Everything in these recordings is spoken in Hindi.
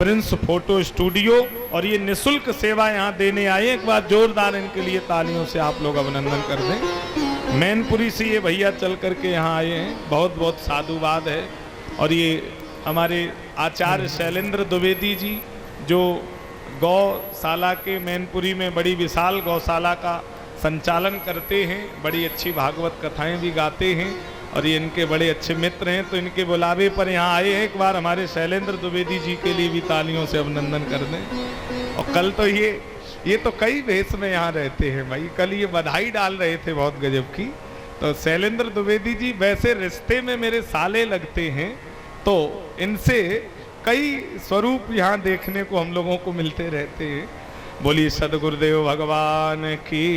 प्रिंस फोटो स्टूडियो और ये निशुल्क सेवा यहाँ देने आए। एक बार जोरदार इनके लिए तालियों से आप लोग अभिनंदन कर दें। मैनपुरी से ये भैया चल करके यहाँ आए हैं, बहुत बहुत साधुवाद है। और ये हमारे आचार्य शैलेंद्र द्विवेदी जी जो गौशाला के मैनपुरी में बड़ी विशाल गौशाला का संचालन करते हैं, बड़ी अच्छी भागवत कथाएं भी गाते हैं और ये इनके बड़े अच्छे मित्र हैं, तो इनके बुलावे पर यहाँ आए हैं। एक बार हमारे शैलेंद्र द्विवेदी जी के लिए भी तालियों से अभिनंदन कर दें। और कल तो ये तो कई भेष में यहाँ रहते हैं भाई, कल ये बधाई डाल रहे थे बहुत गजब की। तो शैलेंद्र द्विवेदी जी वैसे रिश्ते में मेरे साले लगते हैं, तो इनसे कई स्वरूप यहाँ देखने को हम लोगों को मिलते रहते हैं। बोलिए सदगुरुदेव भगवान की।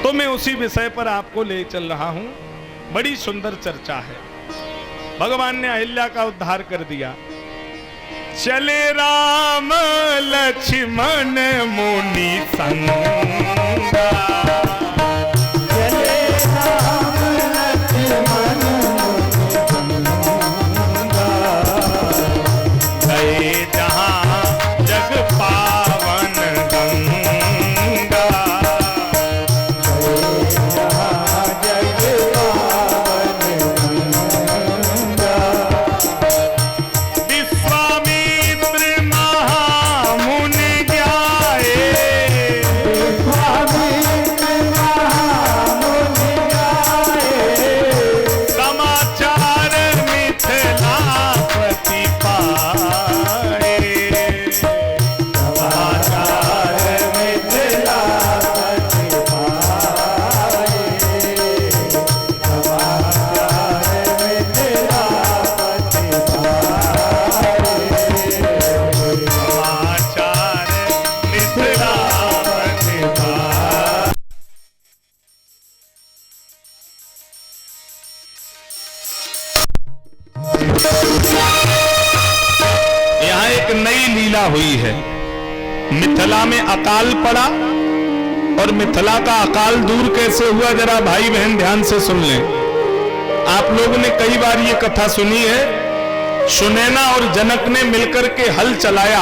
तो मैं उसी विषय पर आपको ले चल रहा हूं। बड़ी सुंदर चर्चा है। भगवान ने अहिल्या का उद्धार कर दिया। चले राम लक्ष्मण मुनि संगा, चले राम लक्ष्मण गए जहां जग पावन गंगा, विश्वामित्र महामुनि जाए, समाचार मिथिलापति पाए, समाचार मिथिलापति पाए, समाचार मिथिलापति पाए। यहाँ एक नई लीला हुई है। मिथिला में अकाल पड़ा और मिथिला का अकाल दूर कैसे हुआ, जरा भाई बहन ध्यान से सुन लें। आप लोगों ने कई बार ये कथा सुनी है। सुनैना और जनक ने मिलकर के हल चलाया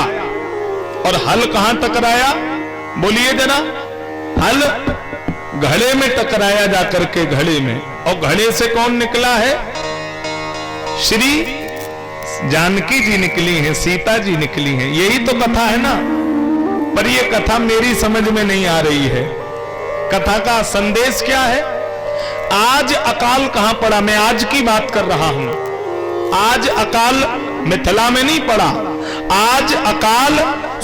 और हल कहां टकराया, बोलिए जरा। हल घड़े में टकराया जाकर के, घड़े में। और घड़े से कौन निकला है? श्री जानकी जी निकली हैं, सीता जी निकली हैं। यही तो कथा है ना। पर ये कथा मेरी समझ में नहीं आ रही है। कथा का संदेश क्या है? आज अकाल कहां पड़ा? मैं आज की बात कर रहा हूं। आज अकाल मिथिला में नहीं पड़ा। आज अकाल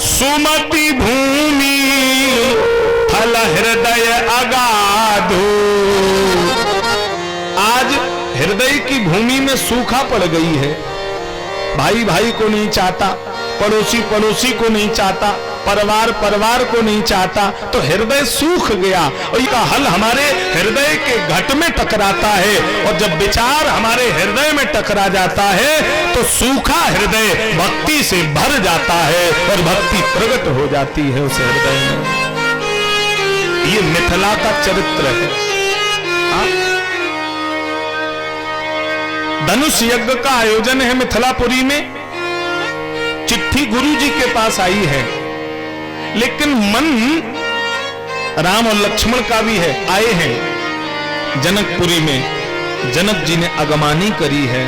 सुमति भूमि थल हृदय अगाधो। आज हृदय की भूमि में सूखा पड़ गई है। भाई भाई को नहीं चाहता, पड़ोसी पड़ोसी को नहीं चाहता, परिवार परिवार को नहीं चाहता, तो हृदय सूख गया। और इसका हल हमारे हृदय के घट में टकराता है। और जब विचार हमारे हृदय में टकरा जाता है तो सूखा हृदय भक्ति से भर जाता है और भक्ति प्रकट हो जाती है उस हृदय में। ये मिथिला का चरित्र है। धनुष यज्ञ का आयोजन है मिथिलापुरी में। चिट्ठी गुरु जी के पास आई है, लेकिन मन राम और लक्ष्मण का भी है। आए हैं जनकपुरी में। जनक जी ने अगमानी करी है।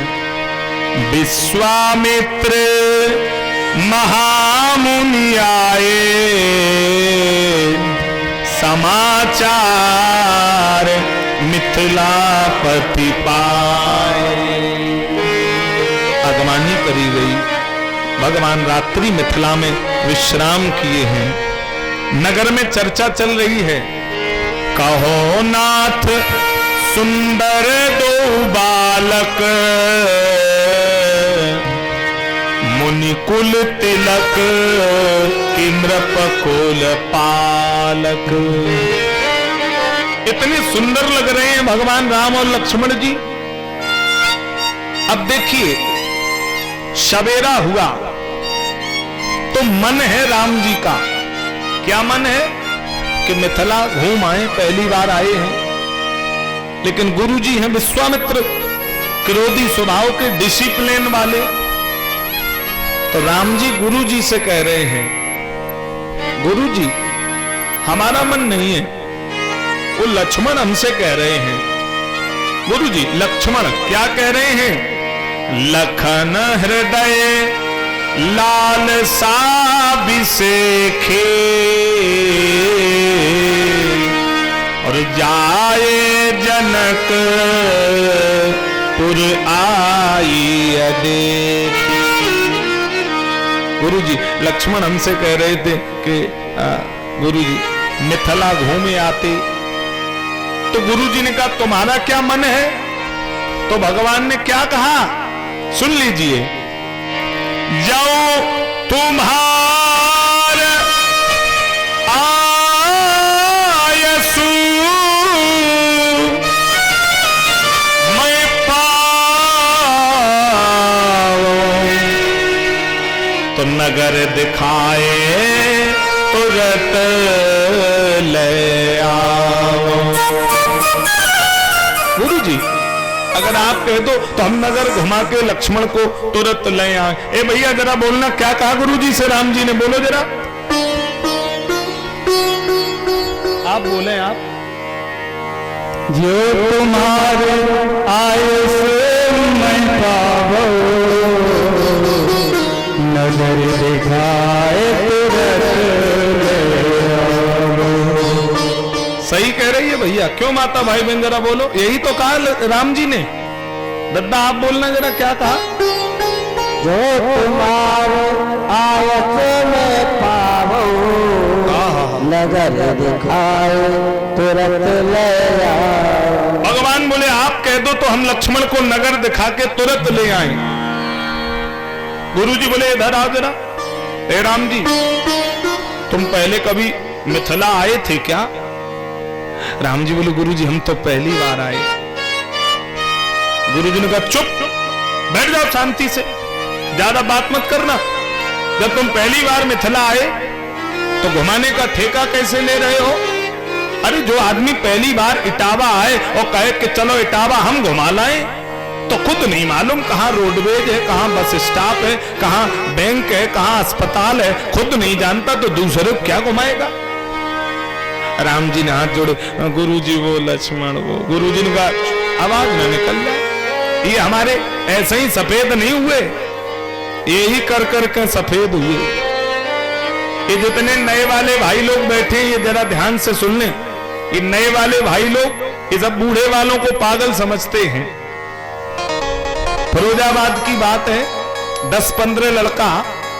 विश्वामित्र महामुनि आए, समाचार मिथिलापति पाए। अगमानी करी गई। भगवान रात्रि मिथिला में विश्राम किए हैं। नगर में चर्चा चल रही है। कहो नाथ सुंदर दो बालक, मुनिकुल तिलक इंद्रपकुल पालक। इतने सुंदर लग रहे हैं भगवान राम और लक्ष्मण जी। अब देखिए, सवेरा हुआ तो मन है राम जी का। क्या मन है? कि मिथिला घूम आए, पहली बार आए हैं। लेकिन गुरु जी हैं विश्वामित्र, क्रोधी स्वभाव के, डिसिप्लिन वाले, राम जी गुरु जी से कह रहे हैं, गुरु जी हमारा मन नहीं है। वो लक्ष्मण हमसे कह रहे हैं, गुरु जी लक्ष्मण क्या कह रहे हैं? लखन हृदय लाल सा बिसेखे और जाए जनक पुर आई अदेखी। गुरु जी लक्ष्मण हमसे कह रहे थे कि गुरु जी मिथिला घूमे आते। तो गुरु जी ने कहा तुम्हारा क्या मन है? तो भगवान ने क्या कहा सुन लीजिए, जाओ तुम्हार आयसु मैं पाओ तो नगर दिखाए तुरत ले आओ। गुरु जी अगर आप कह दो तो हम नजर घुमा के लक्ष्मण को तुरंत ले आए। ए भैया जरा बोलना क्या कहा गुरु जी से राम जी ने, बोलो जरा, आप बोले आप। जो तुम्हारे आए से मैं पावो नजर दिखाए तुरंत ले आओ। सही कह रही है भैया, क्यों माता भाई बहन जरा बोलो, यही तो कहा राम जी ने। दद्दा आप बोलना जरा क्या कहा? जो तुम्हारे आयत में पावो नजर दिखाए तुरंत ले आओ। भगवान बोले आप कह दो तो हम लक्ष्मण को नगर दिखा के तुरंत ले आए। गुरु जी बोले इधर आओ जरा। ए राम जी तुम पहले कभी मिथिला आए थे क्या? राम जी बोले गुरु जी हम तो पहली बार आए। गुरु जी ने कहा चुप बैठ जाओ शांति से, ज्यादा बात मत करना। जब तुम पहली बार मिथिला आए तो घुमाने का ठेका कैसे ले रहे हो? अरे जो आदमी पहली बार इटावा आए और कहे कि चलो इटावा हम घुमा लाएं, तो खुद नहीं मालूम कहां रोडवेज है, कहां बस स्टॉप है, कहां बैंक है, कहां अस्पताल है, खुद नहीं जानता तो दूसरे को क्या घुमाएगा? राम जी ने हाथ जोड़े, गुरु जी वो लक्ष्मण वो। गुरु जी ने कहा आवाज न निकल जाए, ये हमारे ऐसे ही सफेद नहीं हुए, यही कर करके सफेद हुए। ये जितने नए वाले भाई लोग बैठे ये जरा ध्यान से सुन लें। ये नए वाले भाई लोग ये सब बूढ़े वालों को पागल समझते हैं। फिरोजाबाद की बात है, 10-15 लड़का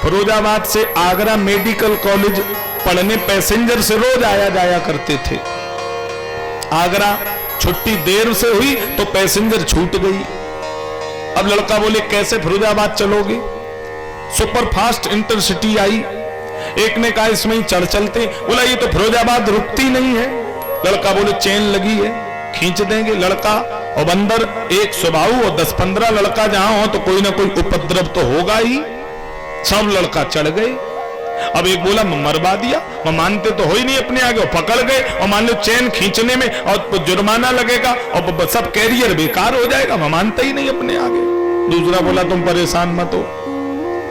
फिरोजाबाद से आगरा मेडिकल कॉलेज पढ़ने पैसेंजर से रोज आया जाया करते थे। आगरा छुट्टी देर से हुई तो पैसेंजर छूट गई। अब लड़का बोले कैसे फिरोजाबाद चलोगे? सुपर फास्ट इंटरसिटी आई, एक ने कहा इसमें ही चढ़ चलते। बोला ये तो फिरोजाबाद रुकती नहीं है। लड़का बोले चेन लगी है खींच देंगे। लड़का और बंदर एक स्वभाव, और 10-15 लड़का जहां हो तो कोई ना कोई उपद्रव तो होगा ही। सब लड़का चढ़ गए। अब एक बोला मैं मरवा दिया, मैं मानते तो हो ही नहीं अपने आगे, पकड़ गए और मान लो चेन खींचने में और जुर्माना लगेगा और सब कैरियर बेकार हो जाएगा, मैं मानता ही नहीं अपने आगे। दूसरा बोला तुम परेशान मत हो,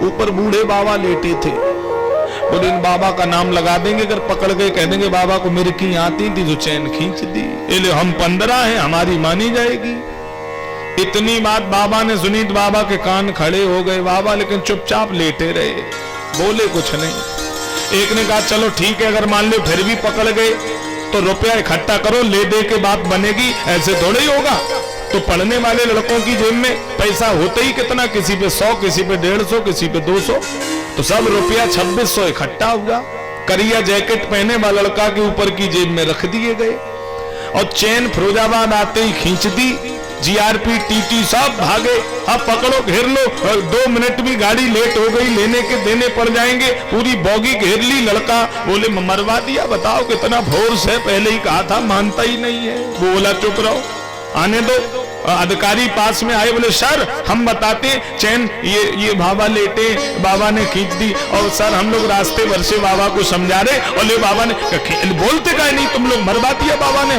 ऊपर बूढ़े बाबा लेटे थे, बोले इन बाबा का नाम लगा देंगे, अगर पकड़ गए कह देंगे बाबा को मेरे की आती थी तो चैन खींच दी, ये हम 15 हैं हमारी मानी जाएगी। इतनी बात बाबा ने सुनी तो बाबा के कान खड़े हो गए। बाबा लेकिन चुपचाप लेटे रहे, बोले कुछ नहीं। एक ने कहा चलो ठीक है, अगर मान लो फिर भी पकड़ गए तो रुपया इकट्ठा करो, ले दे के बात बनेगी, ऐसे थोड़ा ही होगा। तो पढ़ने वाले लड़कों की जेब में पैसा होता ही कितना, किसी पे 100, किसी पे 150, किसी पे 200, तो सब रुपया 2600 इकट्ठा हुआ। करिया जैकेट पहने वाला लड़का के ऊपर की जेब में रख दिए गए और चैन फिरोजाबाद आते ही खींच दी। जीआरपी टीटी सब भागे, अब पकड़ो घेर लो, 2 मिनट भी गाड़ी लेट हो गई, लेने के देने पड़ जाएंगे। पूरी बॉगी घेर ली। लड़का बोले मरवा दिया, बताओ कितना फोर्स है, पहले ही कहा था, मानता ही नहीं है। वो बोला चुप रहो, आने दो। अधिकारी पास में आए, बोले सर हम बताते चैन ये बाबा लेटे, बाबा ने खींच दी। और सर हम लोग रास्ते भर से बाबा को समझा रहे, और ले बाबा ने बोलते का नहीं, तुम लोग मरवा दिया बाबा ने।